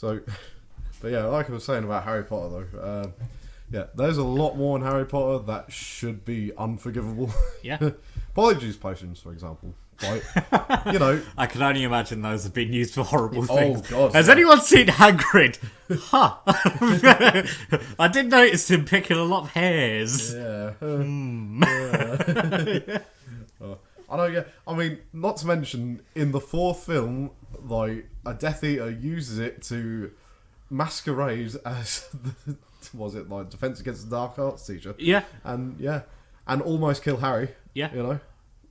So, but yeah, like I was saying about Harry Potter though, yeah, there's a lot more in Harry Potter that should be unforgivable. Yeah. Polyjuice potions, for example. Right? You know. I can only imagine those have been used for horrible things. Oh, God. Has anyone seen Hagrid? Huh. I did notice him picking a lot of hairs. Yeah. Yeah. I know, yeah. I mean, not to mention, in the fourth film, like, a Death Eater uses it to masquerade as, was it, like, Defense Against the Dark Arts teacher? Yeah. And, yeah. And almost kill Harry. Yeah. You know?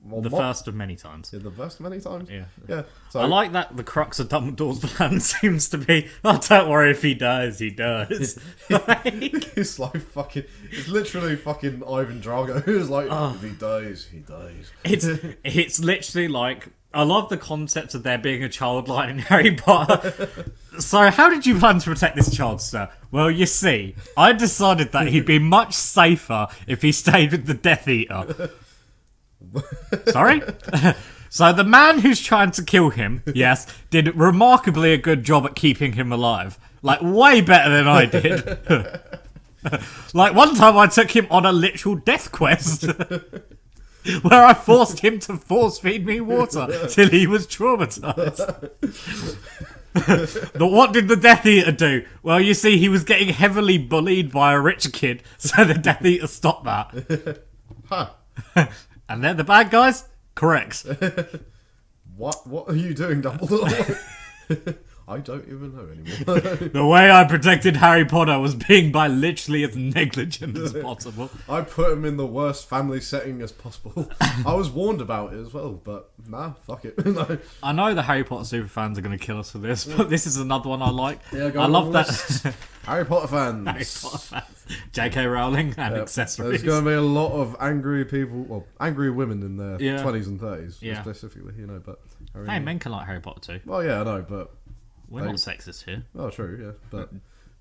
Well, The first of many times. Yeah, the first many times? Yeah. Yeah. So, I like that the crux of Dumbledore's plan seems to be, oh, don't worry, if he dies, he does. it's like fucking... It's literally fucking Ivan Drago. It's like, if he dies, he dies. It's literally like, I love the concept of there being a child line in Harry Potter. So, how did you plan to protect this child, sir? Well, you see, I decided that he'd be much safer if he stayed with the Death Eater. Sorry? So the man who's trying to kill him, yes, did remarkably a good job at keeping him alive. Like, way better than I did. Like, one time I took him on a literal death quest. Where I forced him to force feed me water till he was traumatized. But what did the Death Eater do? Well, you see, he was getting heavily bullied by a rich kid, so the Death Eater stopped that. Huh. And they're the bad guys? Correct. What are you doing, Dumbledore? I don't even know anymore. The way I protected Harry Potter was being by literally as negligent as possible. I put him in the worst family setting as possible. I was warned about it as well, but nah, fuck it. No. I know the Harry Potter superfans are going to kill us for this, but this is another one I like. Yeah, I love that. Harry Potter fans. Harry Potter fans. J.K. Rowling and accessories. There's going to be a lot of angry people, well, angry women in their 20s and 30s, Yeah. specifically, you know, but... Hey, men can like Harry Potter too. Well, yeah, I know, but... We're not sexist here. Oh, true, yeah, but...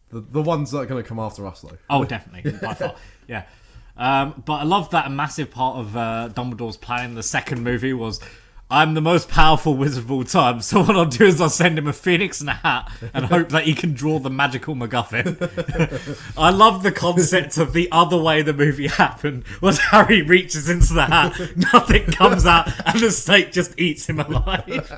The ones that are going to come after us, though. Oh, definitely, by far, yeah. But I love that a massive part of Dumbledore's plan in the second movie was, I'm the most powerful wizard of all time, so what I'll do is I'll send him a phoenix and a hat and hope that he can draw the magical MacGuffin. I love the concept of the other way the movie happened was Harry reaches into the hat, nothing comes out, and the snake just eats him alive.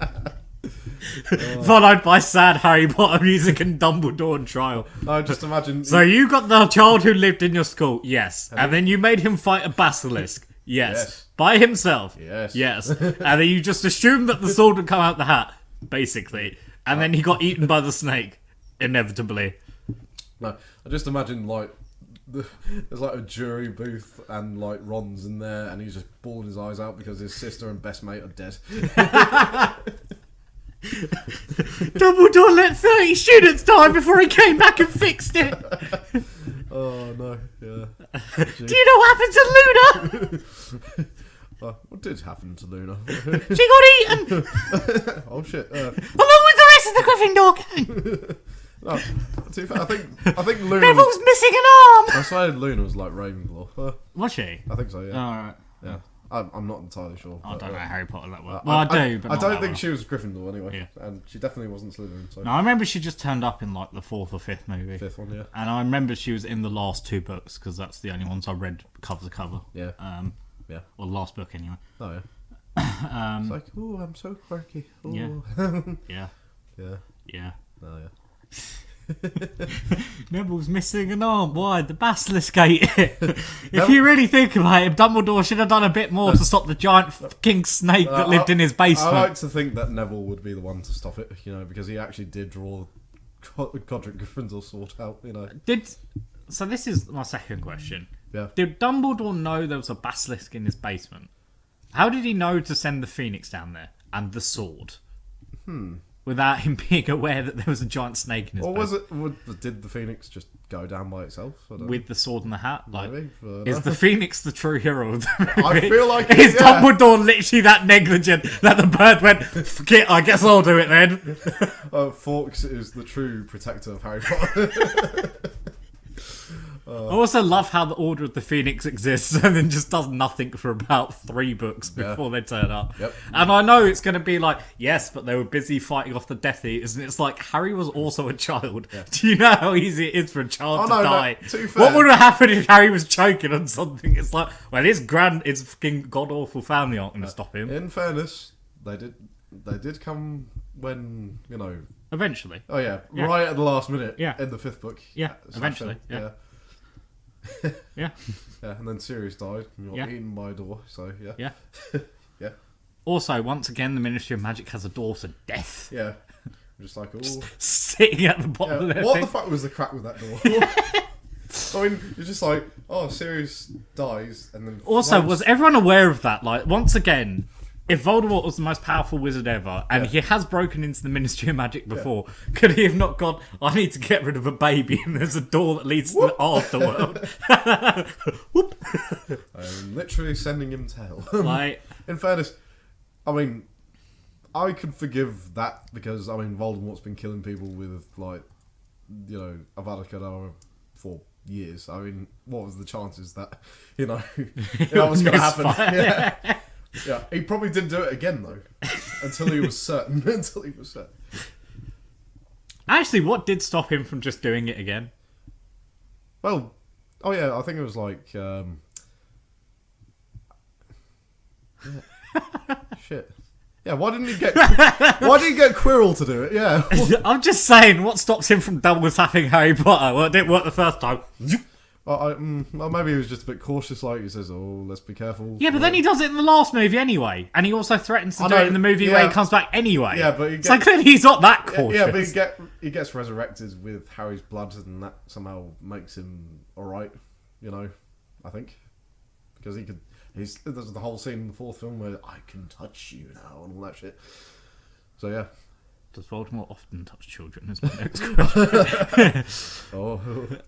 Followed by sad Harry Potter music and Dumbledore on trial. I just imagine... So you got the child who lived in your school? Yes. And then you made him fight a basilisk? Yes. By himself? Yes. And then you just assumed that the sword would come out the hat, basically. And then he got eaten by the snake, inevitably. No, I just imagine, like, there's like a jury booth and, like, Ron's in there and he's just bawling his eyes out because his sister and best mate are dead. Dumbledore let 30 students die before he came back and fixed it. Oh no, yeah. Do you know what happened to Luna? What did happen to Luna? She got eaten. Oh shit! Along with the rest of the Gryffindor gang. No, to be fair, I think Luna. Neville's missing an arm. I swear Luna was like Ravenclaw. Was she? I think so. Yeah. Alright. Yeah. I'm not entirely sure. I don't know Harry Potter that well. I do, but I not don't that think well. she was Gryffindor anyway, and she definitely wasn't Slytherin. So. No, I remember she just turned up in like the fourth or fifth movie. Fifth one, yeah. And I remember she was in the last two books because that's the only ones I read cover to cover. Yeah. Yeah. Or the last book anyway. Oh yeah. It's like, oh, I'm so quirky. Ooh. Yeah. Yeah. Yeah. Yeah. Oh yeah. Neville's missing an arm. Why? The basilisk ate it. If you really think about it, Dumbledore should have done a bit more to stop the giant fucking snake that lived in his basement. I like to think that Neville would be the one to stop it, you know, because he actually did draw Godric Gryffindor sword out, you know. So this is my second question. Yeah. Did Dumbledore know there was a basilisk in his basement? How did he know to send the phoenix down there and the sword? Without him being aware that there was a giant snake in his basement. Or was it? Did the phoenix just go down by itself? With the sword and the hat? Like, maybe. Is the phoenix the true hero of the movie? I feel like Is Dumbledore literally that negligent that the bird went, "Fuck it, I guess I'll do it then"? Fawkes is the true protector of Harry Potter. I also love how the Order of the Phoenix exists and then just does nothing for about 3 books before they turn up. Yep. And I know it's going to be like, yes, but they were busy fighting off the Death Eaters, and it's like, Harry was also a child. Yeah. Do you know how easy it is for a child to die? No, to be fair, what would have happened if Harry was choking on something? It's like, well, his fucking god-awful family aren't going to stop him. In fairness, they did come when, Eventually. Oh yeah, right at the last minute. Yeah. In the 5th book. Yeah, eventually. Yeah. Yeah, and then Sirius died and got eaten by a door, so yeah. Yeah. Yeah. Also, once again, the Ministry of Magic has a door to death. Yeah. Just like, sitting at the bottom of their what thing. the fuck was the crack with that door? I mean, you're just like, Sirius dies, and then... Also, was everyone aware of that? Like, once again, if Voldemort was the most powerful wizard ever, and he has broken into the Ministry of Magic before, could he have not gone, I need to get rid of a baby, and there's a door that leads to the afterworld? Whoop. I'm literally sending him to hell. Like, in fairness, I mean, I could forgive that because, Voldemort's been killing people with, Avada Kedavra for years. What was the chances that, that was going to happen? Yeah. Yeah, he probably didn't do it again though, until he was certain. Actually, what did stop him from just doing it again? Well, I think it was like, shit. Yeah, why didn't he get Quirrell to do it? Yeah. I'm just saying, what stops him from double tapping Harry Potter? Well, it didn't work the first time. Well, maybe he was just a bit cautious, like he says, let's be careful. Yeah, but then he does it in the last movie anyway. And he also threatens to do it in the movie where he comes back anyway. Yeah, but so clearly he's not that cautious. Yeah, but he gets resurrected with Harry's blood, and that somehow makes him alright, I think. Because there's the whole scene in the 4th film where I can touch you now and all that shit. So yeah. Does Voldemort often touch children? Is my next question.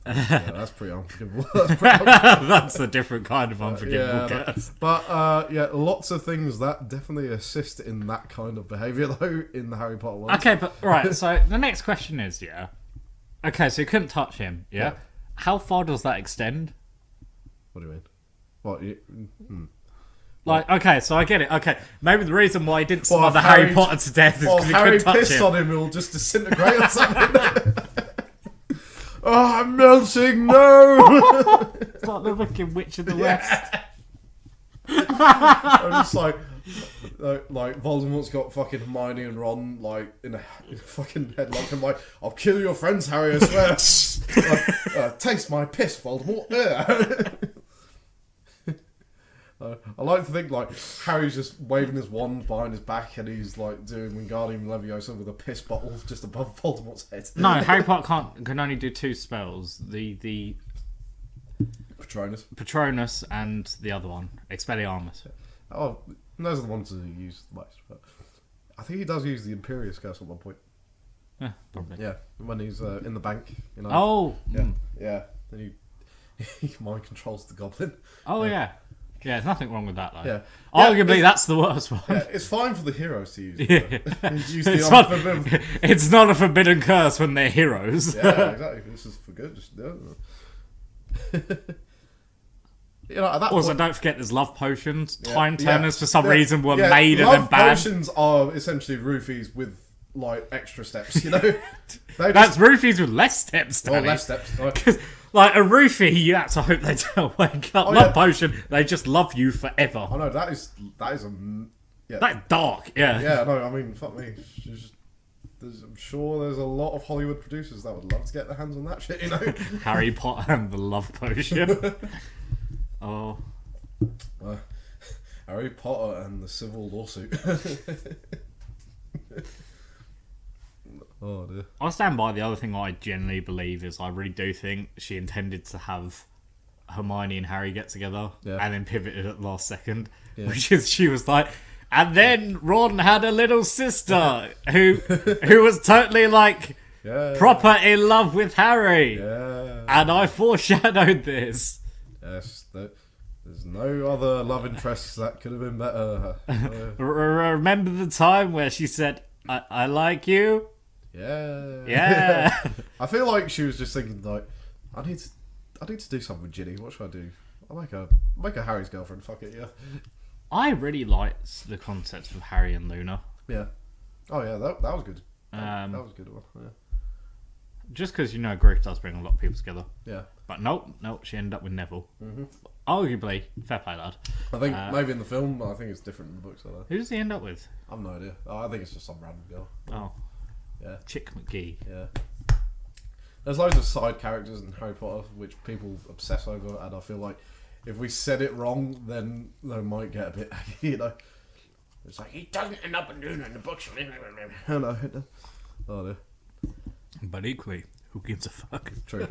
Yeah, that's pretty unforgivable. That's a different kind of unforgivable curse. But lots of things that definitely assist in that kind of behaviour, though, in the Harry Potter ones. Okay, but right. So the next question is, okay, so you couldn't touch him, yeah? How far does that extend? What do you mean? What? Like, okay, so I get it. Okay, maybe the reason why he didn't smother Harry Potter to death is because he couldn't touch him. Harry pissed on him, he'll just disintegrate or something. I'm melting, no! It's like the Wicked Witch of the West. I'm just like Voldemort's got fucking Hermione and Ron, in a fucking headlock. I'm like, I'll kill your friends, Harry, I swear. Taste my piss, Voldemort. I like to think Harry's just waving his wand behind his back and he's doing Wingardium Leviosa with a piss bottle just above Voldemort's head. No, Harry Potter can only do 2 spells. The Patronus and the other one, Expelliarmus. Oh, those are the ones that he used the most. But I think he does use the Imperious Curse at one point. Yeah, probably. Yeah, when he's in the bank. Oh. Yeah. Then he mind controls the goblin. Oh yeah. Yeah, there's nothing wrong with that, though. Yeah. Arguably, that's the worst one. Yeah, it's fine for the heroes to use it. Yeah. Use it's not a forbidden curse when they're heroes. Yeah, exactly. This is for good. Just, at that also, point, don't forget there's love potions. Time turners, for some reason, were made and then banned. Love potions are essentially roofies with, extra steps, That's roofies with less steps, Danny. Or less steps. Like a roofie, you have to hope they don't wake up. Love potion, they just love you forever. I know, that is That's dark, yeah. Yeah, no, fuck me. I'm sure there's a lot of Hollywood producers that would love to get their hands on that shit, Harry Potter and the love potion. Oh. Harry Potter and the civil lawsuit. Oh dear. I stand by the other thing I genuinely believe is I really do think she intended to have Hermione and Harry get together and then pivoted at the last second. Yeah. Which is, she was like, and then Ron had a little sister who was totally proper in love with Harry. Yeah. And I foreshadowed this. Yes, there's no other love interests that could have been better. Remember the time where she said, I like you? Yeah. Yeah. I feel like she was just thinking, I I need to do something with Ginny. What should I do? I'll make a Harry's girlfriend. Fuck it, yeah. I really liked the concept of Harry and Luna. Yeah. Oh yeah, that was good. That was a good one. Yeah. Just because grief does bring a lot of people together. Yeah. But nope, she ended up with Neville. Mm-hmm. Arguably, fair play, lad. I think maybe in the film, I think it's different in the books. Who does he end up with? I've no idea. I think it's just some random girl. Oh. Yeah. Chick McGee. Yeah. There's loads of side characters in Harry Potter which people obsess over, and I feel like if we said it wrong, then they might get a bit, It's like, he doesn't end up doing it in the books. Oh no. But equally, who gives a fuck? True.